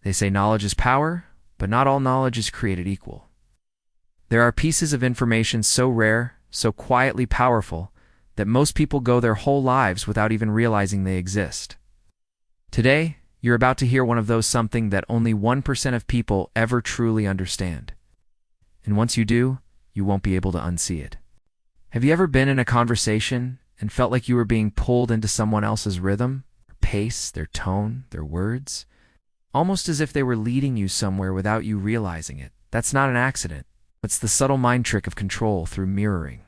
They say knowledge is power, but not all knowledge is created equal. There are pieces of information so rare, so quietly powerful, that most people go their whole lives without even realizing they exist. Today, you're about to hear one of those something that only 1% of people ever truly understand. And once you do, you won't be able to unsee it. Have you ever been in a conversation and felt like you were being pulled into someone else's rhythm, their pace, their tone, their words? Almost as if they were leading you somewhere without you realizing it. That's not an accident. It's the subtle mind trick of control through mirroring.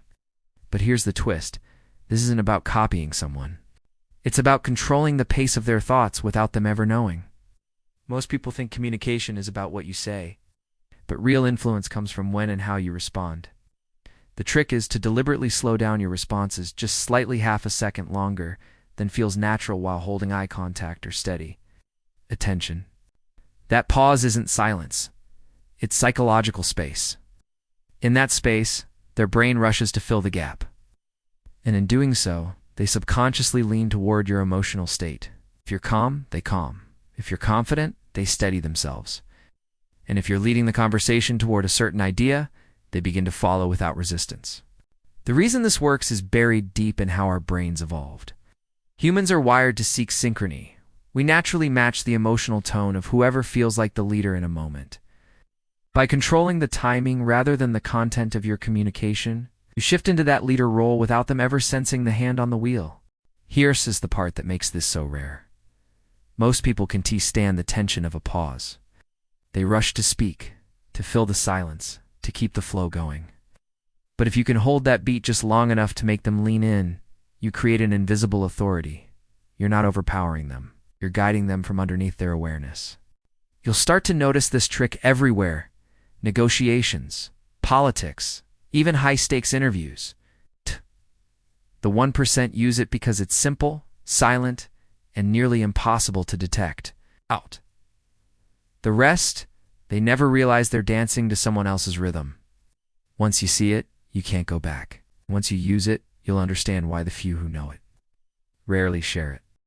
But here's the twist. This isn't about copying someone. It's about controlling the pace of their thoughts without them ever knowing. Most people think communication is about what you say, but real influence comes from when and how you respond. The trick is to deliberately slow down your responses just slightly half a second longer than feels natural while holding eye contact or steady attention. That pause isn't silence. It's psychological space. In that space, their brain rushes to fill the gap. And in doing so, they subconsciously lean toward your emotional state. If you're calm, they calm. If you're confident, they steady themselves. And if you're leading the conversation toward a certain idea, they begin to follow without resistance. The reason this works is buried deep in how our brains evolved. Humans are wired to seek synchrony. We naturally match the emotional tone of whoever feels like the leader in a moment. By controlling the timing rather than the content of your communication, you shift into that leader role without them ever sensing the hand on the wheel. Here's the part that makes this so rare. Most people can stand the tension of a pause. They rush to speak, to fill the silence, to keep the flow going. But if you can hold that beat just long enough to make them lean in, you create an invisible authority. You're not overpowering them. You're guiding them from underneath their awareness. You'll start to notice this trick everywhere. Negotiations, politics, even high-stakes interviews. The 1% use it because it's simple, silent, and nearly impossible to detect. Out. The rest, they never realize they're dancing to someone else's rhythm. Once you see it, you can't go back. Once you use it, you'll understand why the few who know it rarely share it.